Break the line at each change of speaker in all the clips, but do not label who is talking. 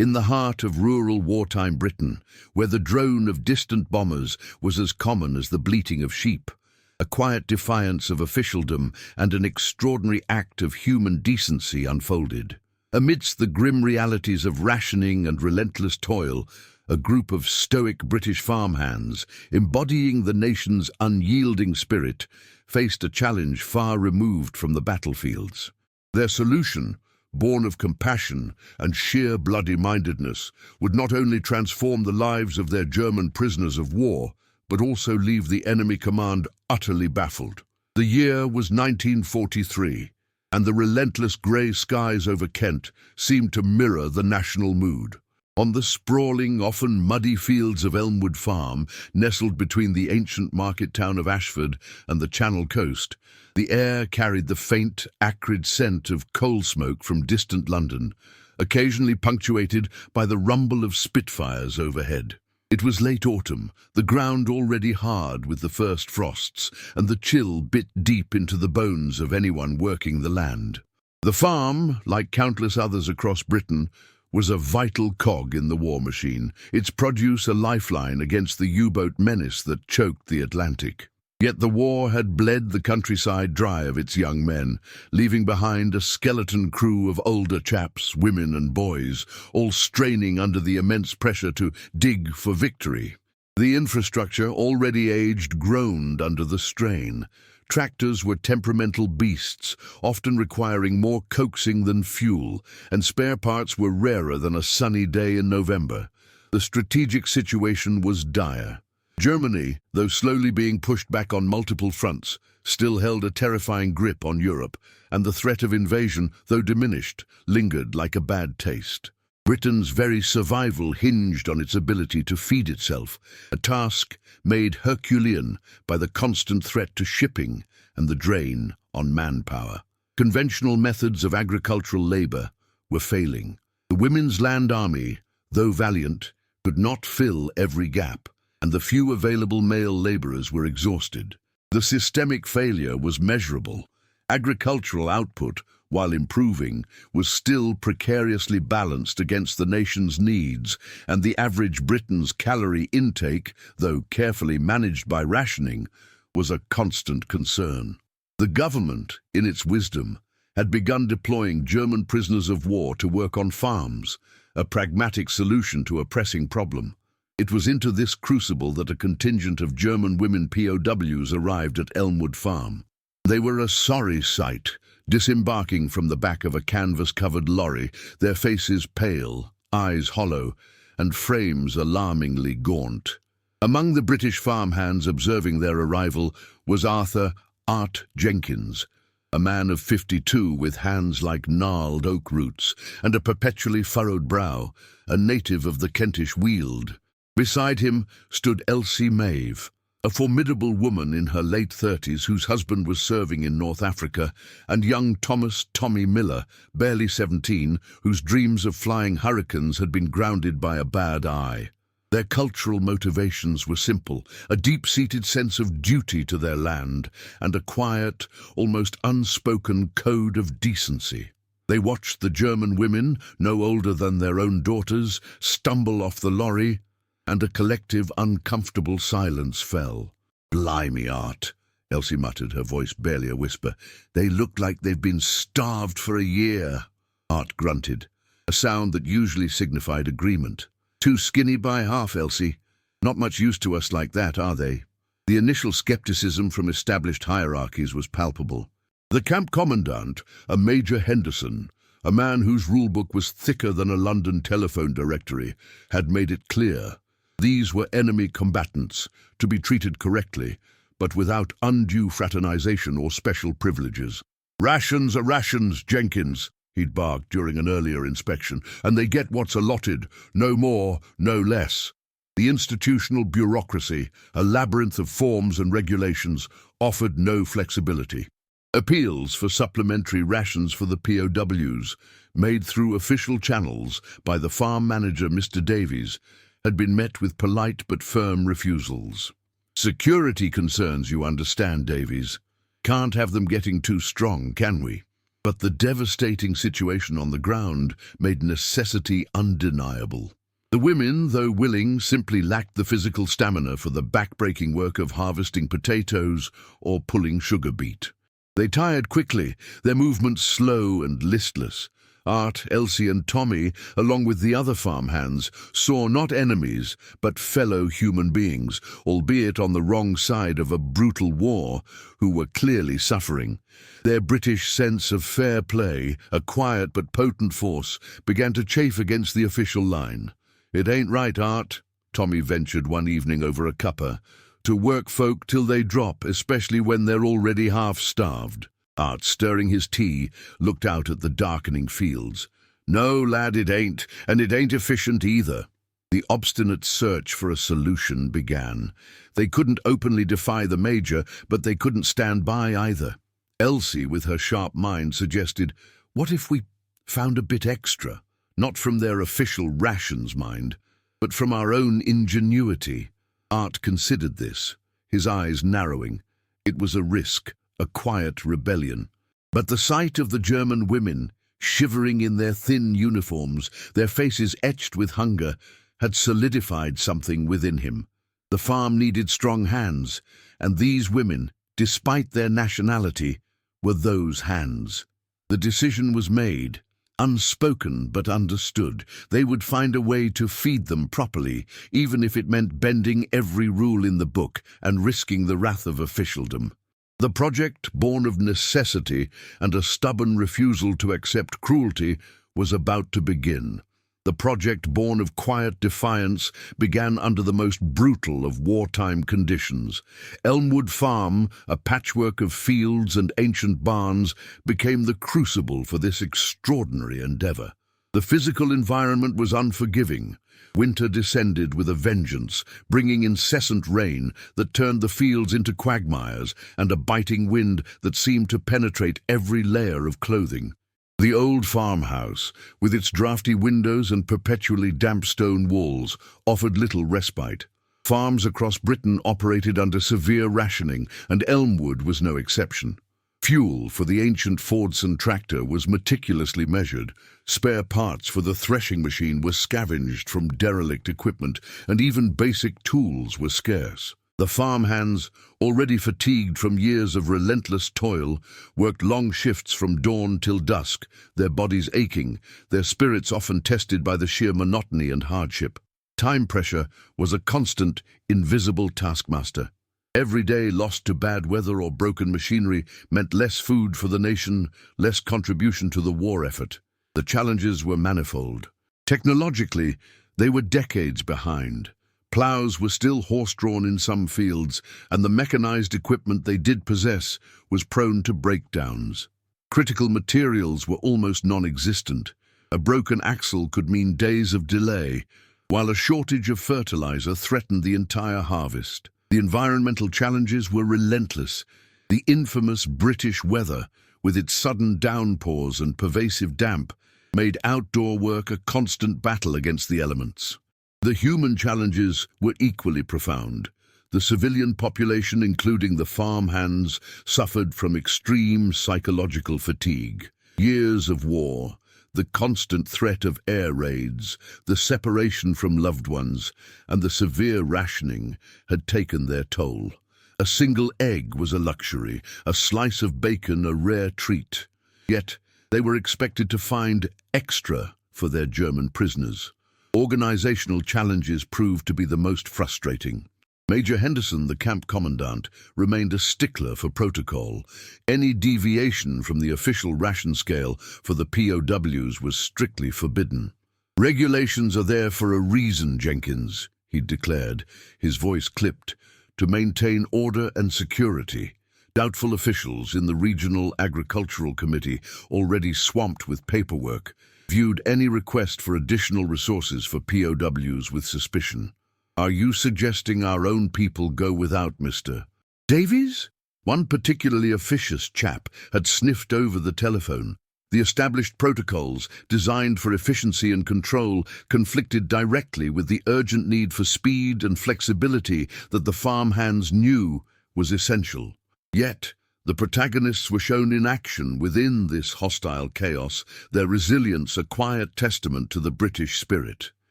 In the heart of rural wartime Britain, where the drone of distant bombers was as common as the bleating of sheep, a quiet defiance of officialdom and an extraordinary act of human decency unfolded. Amidst the grim realities of rationing and relentless toil, a group of stoic British farmhands, embodying the nation's unyielding spirit, faced a challenge far removed from the battlefields. Their solution, born of compassion and sheer bloody-mindedness, would not only transform the lives of their German prisoners of war, but also leave the enemy command utterly baffled. The year was 1943, and the relentless grey skies over Kent seemed to mirror the national mood. On the sprawling, often muddy fields of Elmwood Farm, nestled between the ancient market town of Ashford and the Channel coast, the air carried the faint, acrid scent of coal smoke from distant London, occasionally punctuated by the rumble of Spitfires overhead. It was late autumn, the ground already hard with the first frosts, and the chill bit deep into the bones of anyone working the land. The farm, like countless others across Britain, was a vital cog in the war machine, its produce a lifeline against the U-boat menace that choked the Atlantic. Yet the war had bled the countryside dry of its young men, leaving behind a skeleton crew of older chaps, women and boys, all straining under the immense pressure to dig for victory. The infrastructure, already aged, groaned under the strain. Tractors were temperamental beasts, often requiring more coaxing than fuel, and spare parts were rarer than a sunny day in November. The strategic situation was dire. Germany, though slowly being pushed back on multiple fronts, still held a terrifying grip on Europe, and the threat of invasion, though diminished, lingered like a bad taste. Britain's very survival hinged on its ability to feed itself, a task made Herculean by the constant threat to shipping and the drain on manpower. Conventional methods of agricultural labor were failing. The Women's Land Army, though valiant, could not fill every gap, and the few available male laborers were exhausted. The systemic failure was measurable. Agricultural output, while improving, was still precariously balanced against the nation's needs, and the average Briton's calorie intake, though carefully managed by rationing, was a constant concern. The government, in its wisdom, had begun deploying German prisoners of war to work on farms, a pragmatic solution to a pressing problem. It was into this crucible that a contingent of German women POWs arrived at Elmwood Farm. They were a sorry sight, disembarking from the back of a canvas-covered lorry, their faces pale, eyes hollow, and frames alarmingly gaunt. Among the British farmhands observing their arrival was Arthur "Art" Jenkins, a man of 52 with hands like gnarled oak roots and a perpetually furrowed brow, a native of the Kentish Weald. Beside him stood Elsie Maeve, a formidable woman in her late 30s whose husband was serving in North Africa, and young Thomas "Tommy" Miller, barely 17, whose dreams of flying hurricanes had been grounded by a bad eye. Their cultural motivations were simple, a deep-seated sense of duty to their land, and a quiet, almost unspoken code of decency. They watched the German women, no older than their own daughters, stumble off the lorry, and a collective, uncomfortable silence fell. "Blimey, Art," Elsie muttered, her voice barely a whisper. "They look like they've been starved for a year." Art grunted, a sound that usually signified agreement. "Too skinny by half, Elsie. Not much use to us like that, are they?" The initial skepticism from established hierarchies was palpable. The camp commandant, a Major Henderson, a man whose rulebook was thicker than a London telephone directory, had made it clear. These were enemy combatants, to be treated correctly, but without undue fraternization or special privileges. "Rations are rations, Jenkins," he'd barked during an earlier inspection, "and they get what's allotted, no more, no less." The institutional bureaucracy, a labyrinth of forms and regulations, offered no flexibility. Appeals for supplementary rations for the POWs, made through official channels by the farm manager Mr. Davies, had been met with polite but firm refusals. "Security concerns, you understand, Davies. Can't have them getting too strong, can we?" But the devastating situation on the ground made necessity undeniable. The women, though willing, simply lacked the physical stamina for the back-breaking work of harvesting potatoes or pulling sugar beet. They tired quickly, their movements slow and listless. Art, Elsie and Tommy, along with the other farmhands, saw not enemies, but fellow human beings, albeit on the wrong side of a brutal war, who were clearly suffering. Their British sense of fair play, a quiet but potent force, began to chafe against the official line. "It ain't right, Art," Tommy ventured one evening over a cuppa, "to work folk till they drop, especially when they're already half-starved." Art, stirring his tea, looked out at the darkening fields. "No, lad, it ain't, and it ain't efficient either." The obstinate search for a solution began. They couldn't openly defy the Major, but they couldn't stand by either. Elsie, with her sharp mind, suggested, "What if we found a bit extra? Not from their official rations, mind, but from our own ingenuity." Art considered this, his eyes narrowing. It was a risk, a quiet rebellion. But the sight of the German women, shivering in their thin uniforms, their faces etched with hunger, had solidified something within him. The farm needed strong hands, and these women, despite their nationality, were those hands. The decision was made. Unspoken but understood. They would find a way to feed them properly, even if it meant bending every rule in the book and risking the wrath of officialdom. The project, born of necessity and a stubborn refusal to accept cruelty, was about to begin. The project, born of quiet defiance, began under the most brutal of wartime conditions. Elmwood Farm, a patchwork of fields and ancient barns, became the crucible for this extraordinary endeavor. The physical environment was unforgiving. Winter descended with a vengeance, bringing incessant rain that turned the fields into quagmires and a biting wind that seemed to penetrate every layer of clothing. The old farmhouse, with its draughty windows and perpetually damp stone walls, offered little respite. Farms across Britain operated under severe rationing, and Elmwood was no exception. Fuel for the ancient Fordson tractor was meticulously measured. Spare parts for the threshing machine were scavenged from derelict equipment, and even basic tools were scarce. The farmhands, already fatigued from years of relentless toil, worked long shifts from dawn till dusk, their bodies aching, their spirits often tested by the sheer monotony and hardship. Time pressure was a constant, invisible taskmaster. Every day lost to bad weather or broken machinery meant less food for the nation, less contribution to the war effort. The challenges were manifold. Technologically, they were decades behind. Plows were still horse-drawn in some fields, and the mechanized equipment they did possess was prone to breakdowns. Critical materials were almost non-existent. A broken axle could mean days of delay, while a shortage of fertilizer threatened the entire harvest. The environmental challenges were relentless. The infamous British weather, with its sudden downpours and pervasive damp, made outdoor work a constant battle against the elements. The human challenges were equally profound. The civilian population, including the farmhands, suffered from extreme psychological fatigue. Years of war, the constant threat of air raids, the separation from loved ones, and the severe rationing had taken their toll. A single egg was a luxury, a slice of bacon a rare treat. Yet they were expected to find extra for their German prisoners. Organizational challenges proved to be the most frustrating. Major Henderson, the camp commandant, remained a stickler for protocol. Any deviation from the official ration scale for the POWs was strictly forbidden. "Regulations are there for a reason, Jenkins," he declared, his voice clipped, "to maintain order and security." Doubtful officials in the Regional Agricultural Committee, already swamped with paperwork, viewed any request for additional resources for POWs with suspicion. "Are you suggesting our own people go without, Mr. Davies?" One particularly officious chap had sniffed over the telephone. The established protocols, designed for efficiency and control, conflicted directly with the urgent need for speed and flexibility that the farmhands knew was essential. Yet, The protagonists were shown in action within this hostile chaos, their resilience a quiet testament to the British spirit.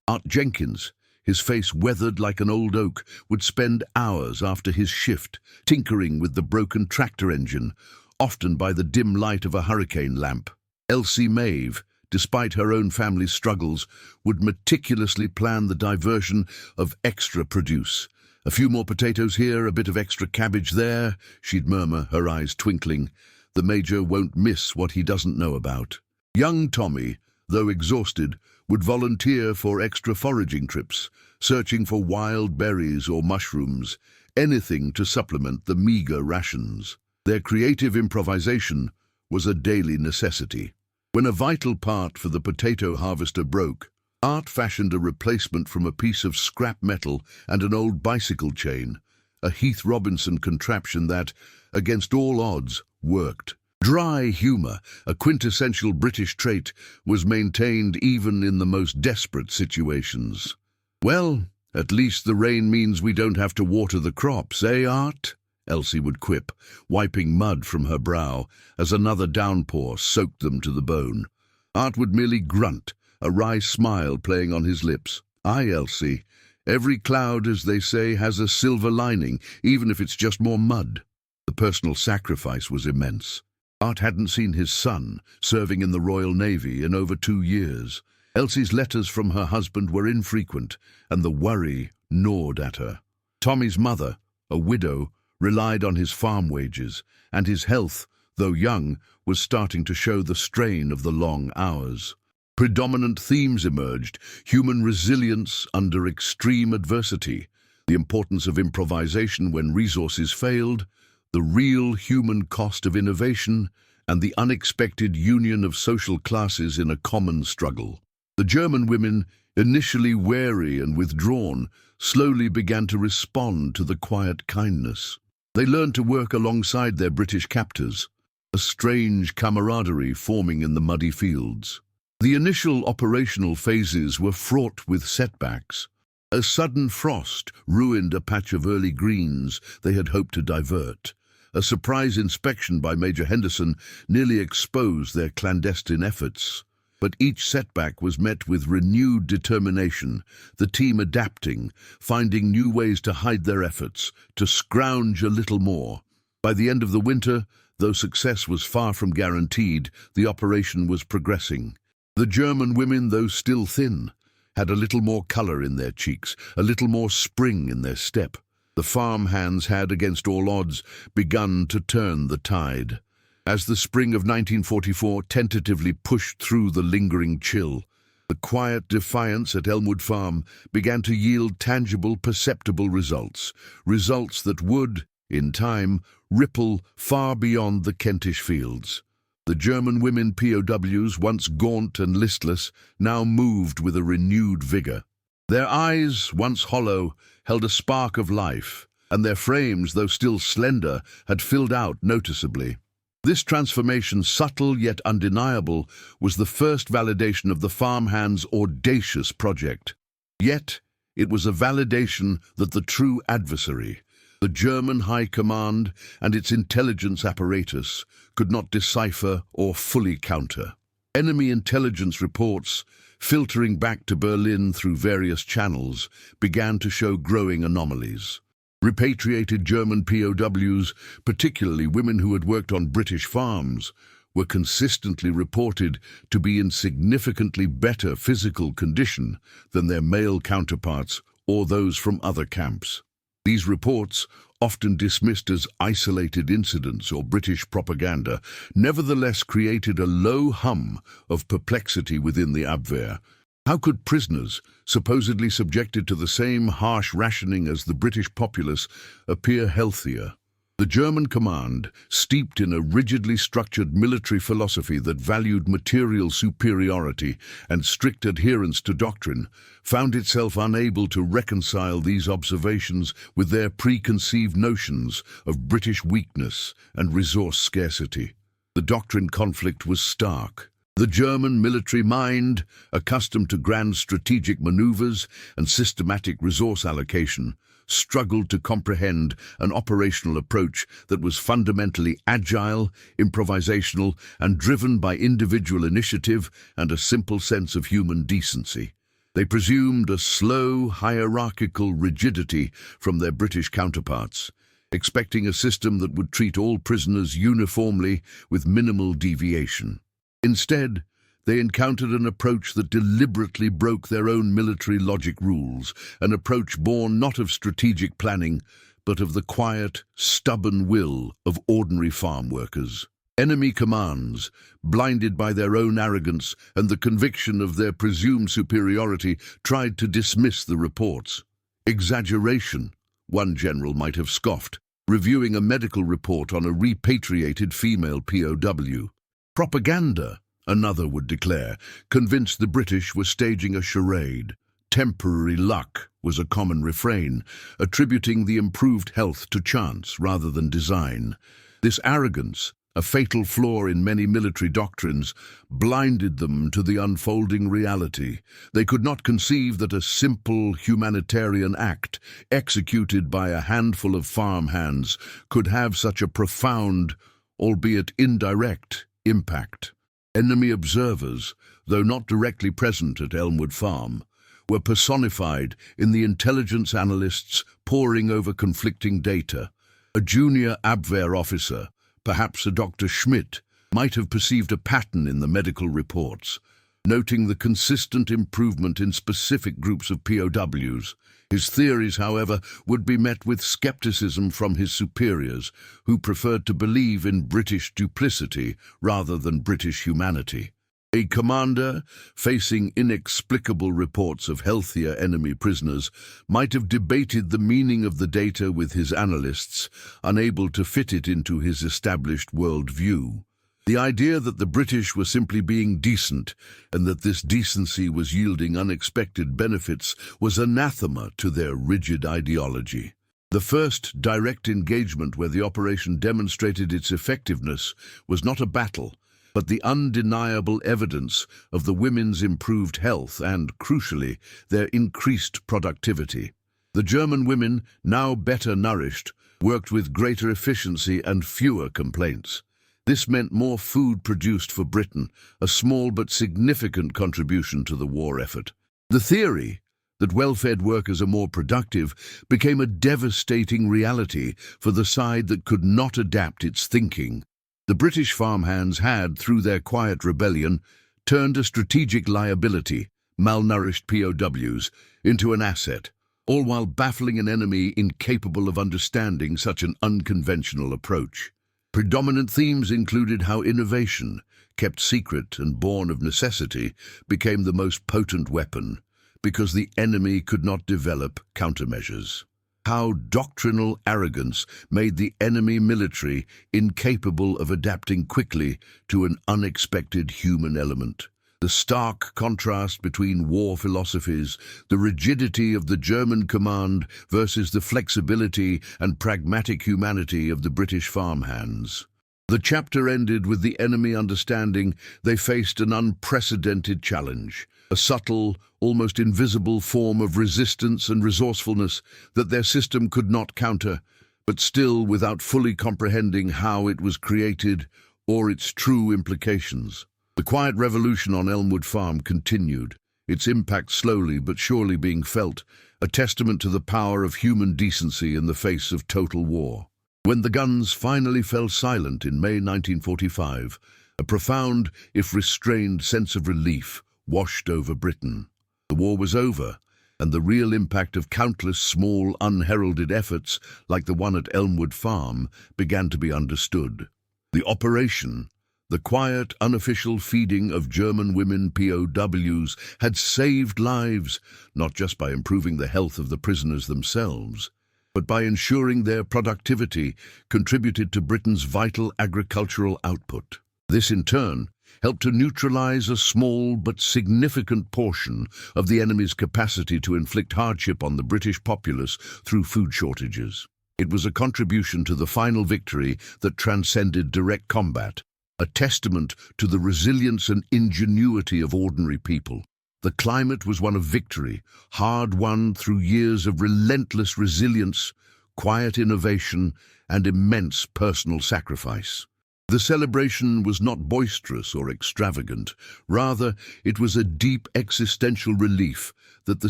Art Jenkins, his face weathered like an old oak, would spend hours after his shift tinkering with the broken tractor engine, often by the dim light of a hurricane lamp. Elsie Maeve, despite her own family's struggles, would meticulously plan the diversion of extra produce. "A few more potatoes here, a bit of extra cabbage there," she'd murmur, her eyes twinkling. "The Major won't miss what he doesn't know about." Young Tommy, though exhausted, would volunteer for extra foraging trips, searching for wild berries or mushrooms, anything to supplement the meager rations. Their creative improvisation was a daily necessity. When a vital part for the potato harvester broke, Art fashioned a replacement from a piece of scrap metal and an old bicycle chain, a Heath Robinson contraption that, against all odds, worked. Dry humour, a quintessential British trait, was maintained even in the most desperate situations. "Well, at least the rain means we don't have to water the crops, eh, Art?" Elsie would quip, wiping mud from her brow as another downpour soaked them to the bone. Art would merely grunt, a wry smile playing on his lips. "Aye, Elsie, every cloud, as they say, has a silver lining, even if it's just more mud." The personal sacrifice was immense. Art hadn't seen his son, serving in the Royal Navy, in over 2 years. Elsie's letters from her husband were infrequent, and the worry gnawed at her. Tommy's mother, a widow, relied on his farm wages, and his health, though young, was starting to show the strain of the long hours. Predominant themes emerged: human resilience under extreme adversity, the importance of improvisation when resources failed, the real human cost of innovation, and the unexpected union of social classes in a common struggle. The German women, initially wary and withdrawn, slowly began to respond to the quiet kindness. They learned to work alongside their British captors, a strange camaraderie forming in the muddy fields. The initial operational phases were fraught with setbacks. A sudden frost ruined a patch of early greens they had hoped to divert. A surprise inspection by Major Henderson nearly exposed their clandestine efforts. But each setback was met with renewed determination, the team adapting, finding new ways to hide their efforts, to scrounge a little more. By the end of the winter, though success was far from guaranteed, the operation was progressing. The German women, though still thin, had a little more colour in their cheeks, a little more spring in their step. The farm hands had, against all odds, begun to turn the tide. As the spring of 1944 tentatively pushed through the lingering chill, the quiet defiance at Elmwood Farm began to yield tangible, perceptible results that would, in time, ripple far beyond the Kentish fields. The German women POWs, once gaunt and listless, now moved with a renewed vigour. Their eyes, once hollow, held a spark of life, and their frames, though still slender, had filled out noticeably. This transformation, subtle yet undeniable, was the first validation of the farmhands' audacious project. Yet, it was a validation that the true adversary, the German High Command and its intelligence apparatus, could not decipher or fully counter. Enemy intelligence reports, filtering back to Berlin through various channels, began to show growing anomalies. Repatriated German POWs, particularly women who had worked on British farms, were consistently reported to be in significantly better physical condition than their male counterparts or those from other camps. These reports, often dismissed as isolated incidents or British propaganda, nevertheless created a low hum of perplexity within the Abwehr. How could prisoners, supposedly subjected to the same harsh rationing as the British populace, appear healthier? The German command, steeped in a rigidly structured military philosophy that valued material superiority and strict adherence to doctrine, found itself unable to reconcile these observations with their preconceived notions of British weakness and resource scarcity. The doctrine conflict was stark. The German military mind, accustomed to grand strategic maneuvers and systematic resource allocation, struggled to comprehend an operational approach that was fundamentally agile, improvisational, and driven by individual initiative and a simple sense of human decency. They presumed a slow, hierarchical rigidity from their British counterparts, expecting a system that would treat all prisoners uniformly with minimal deviation. Instead, they encountered an approach that deliberately broke their own military logic rules, an approach born not of strategic planning, but of the quiet, stubborn will of ordinary farm workers. Enemy commands, blinded by their own arrogance and the conviction of their presumed superiority, tried to dismiss the reports. Exaggeration, one general might have scoffed, reviewing a medical report on a repatriated female POW. Propaganda, another would declare, convinced the British were staging a charade. Temporary luck was a common refrain, attributing the improved health to chance rather than design. This arrogance, a fatal flaw in many military doctrines, blinded them to the unfolding reality. They could not conceive that a simple humanitarian act, executed by a handful of farmhands, could have such a profound, albeit indirect, impact. Enemy observers, though not directly present at Elmwood Farm, were personified in the intelligence analysts poring over conflicting data. A junior Abwehr officer, perhaps a Dr. Schmidt, might have perceived a pattern in the medical reports, noting the consistent improvement in specific groups of POWs. His theories, however, would be met with skepticism from his superiors, who preferred to believe in British duplicity rather than British humanity. A commander, facing inexplicable reports of healthier enemy prisoners, might have debated the meaning of the data with his analysts, unable to fit it into his established worldview. The idea that the British were simply being decent and that this decency was yielding unexpected benefits was anathema to their rigid ideology. The first direct engagement where the operation demonstrated its effectiveness was not a battle, but the undeniable evidence of the women's improved health and, crucially, their increased productivity. The German women, now better nourished, worked with greater efficiency and fewer complaints. This meant more food produced for Britain, a small but significant contribution to the war effort. The theory that well-fed workers are more productive became a devastating reality for the side that could not adapt its thinking. The British farmhands had, through their quiet rebellion, turned a strategic liability, malnourished POWs, into an asset, all while baffling an enemy incapable of understanding such an unconventional approach. Predominant themes included how innovation, kept secret and born of necessity, became the most potent weapon, because the enemy could not develop countermeasures. How doctrinal arrogance made the enemy military incapable of adapting quickly to an unexpected human element. The stark contrast between war philosophies, the rigidity of the German command versus the flexibility and pragmatic humanity of the British farmhands. The chapter ended with the enemy understanding they faced an unprecedented challenge, a subtle, almost invisible form of resistance and resourcefulness that their system could not counter, but still without fully comprehending how it was created or its true implications. The quiet revolution on Elmwood Farm continued, its impact slowly but surely being felt, a testament to the power of human decency in the face of total war. When the guns finally fell silent in May 1945, a profound, if restrained, sense of relief washed over Britain. The war was over, and the real impact of countless small, unheralded efforts, like the one at Elmwood Farm, began to be understood. The operation, the quiet, unofficial feeding of German women POWs, had saved lives, not just by improving the health of the prisoners themselves, but by ensuring their productivity contributed to Britain's vital agricultural output. This, in turn, helped to neutralize a small but significant portion of the enemy's capacity to inflict hardship on the British populace through food shortages. It was a contribution to the final victory that transcended direct combat, a testament to the resilience and ingenuity of ordinary people. The climate was one of victory, hard-won through years of relentless resilience, quiet innovation, and immense personal sacrifice. The celebration was not boisterous or extravagant. Rather, it was a deep existential relief that the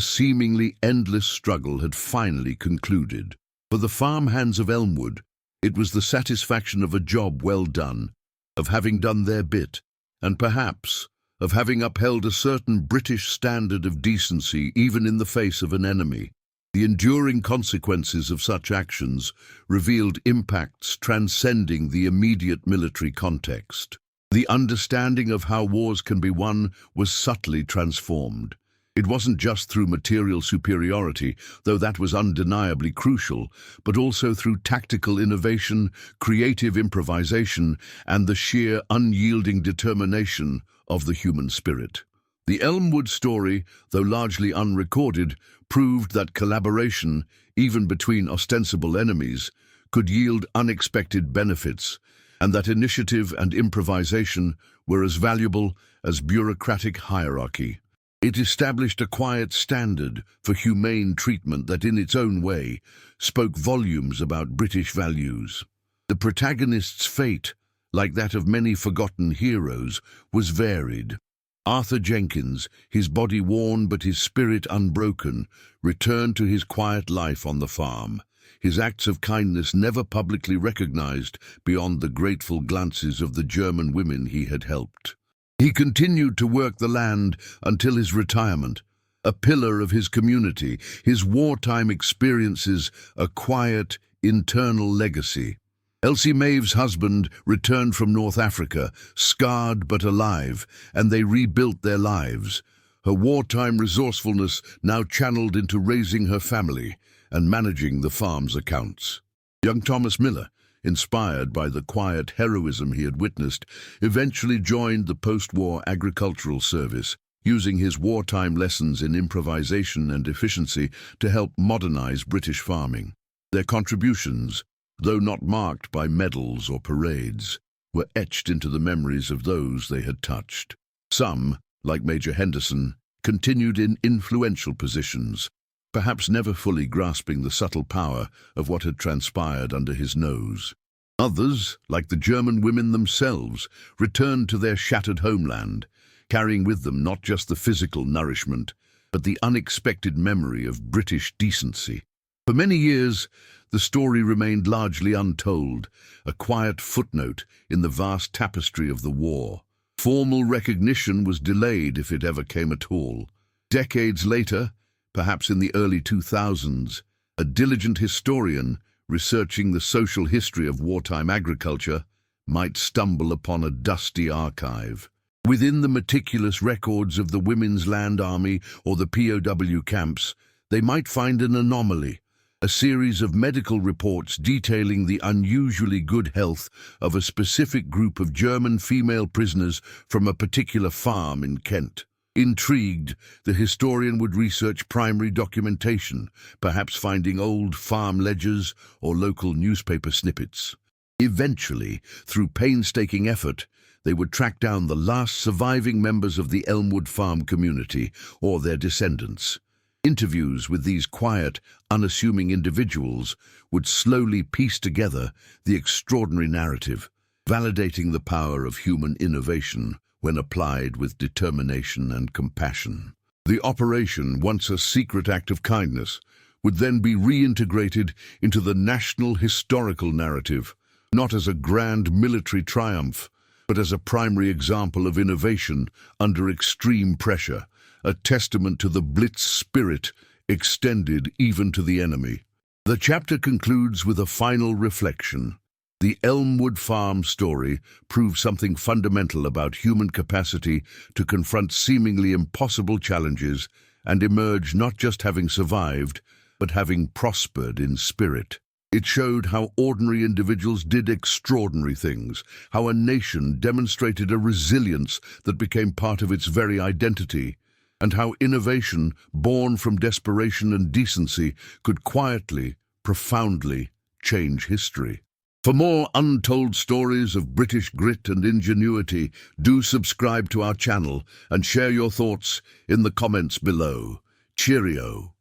seemingly endless struggle had finally concluded. For the farmhands of Elmwood, it was the satisfaction of a job well done, of having done their bit, and perhaps of having upheld a certain British standard of decency even in the face of an enemy. The enduring consequences of such actions revealed impacts transcending the immediate military context. The understanding of how wars can be won was subtly transformed. It wasn't just through material superiority, though that was undeniably crucial, but also through tactical innovation, creative improvisation, and the sheer unyielding determination of the human spirit. The Elmwood story, though largely unrecorded, proved that collaboration, even between ostensible enemies, could yield unexpected benefits, and that initiative and improvisation were as valuable as bureaucratic hierarchy. It established a quiet standard for humane treatment that, in its own way, spoke volumes about British values. The protagonist's fate, like that of many forgotten heroes, was varied. Arthur Jenkins, his body worn but his spirit unbroken, returned to his quiet life on the farm, his acts of kindness never publicly recognized beyond the grateful glances of the German women he had helped. He continued to work the land until his retirement, a pillar of his community, his wartime experiences a quiet, internal legacy. Elsie Maeve's husband returned from North Africa, scarred but alive, and they rebuilt their lives. Her wartime resourcefulness now channeled into raising her family and managing the farm's accounts. Young Thomas Miller, inspired by the quiet heroism he had witnessed, eventually joined the post-war agricultural service, using his wartime lessons in improvisation and efficiency to help modernize British farming. Their contributions, though not marked by medals or parades, were etched into the memories of those they had touched. Some, like Major Henderson, continued in influential positions, perhaps never fully grasping the subtle power of what had transpired under his nose. Others, like the German women themselves, returned to their shattered homeland, carrying with them not just the physical nourishment, but the unexpected memory of British decency. For many years, the story remained largely untold, a quiet footnote in the vast tapestry of the war. Formal recognition was delayed if it ever came at all. Decades later, perhaps in the early 2000s, a diligent historian researching the social history of wartime agriculture might stumble upon a dusty archive. Within the meticulous records of the Women's Land Army or the POW camps, they might find an anomaly, a series of medical reports detailing the unusually good health of a specific group of German female prisoners from a particular farm in Kent. Intrigued, the historian would research primary documentation, perhaps finding old farm ledgers or local newspaper snippets. Eventually, through painstaking effort, they would track down the last surviving members of the Elmwood farm community or their descendants. Interviews with these quiet, unassuming individuals would slowly piece together the extraordinary narrative, validating the power of human innovation when applied with determination and compassion. The operation, once a secret act of kindness, would then be reintegrated into the national historical narrative, not as a grand military triumph, but as a primary example of innovation under extreme pressure, a testament to the Blitz spirit extended even to the enemy. The chapter concludes with a final reflection. The Elmwood Farm story proves something fundamental about human capacity to confront seemingly impossible challenges and emerge not just having survived, but having prospered in spirit. It showed how ordinary individuals did extraordinary things, how a nation demonstrated a resilience that became part of its very identity, and how innovation, born from desperation and decency, could quietly, profoundly change history. For more untold stories of British grit and ingenuity, do subscribe to our channel and share your thoughts in the comments below. Cheerio.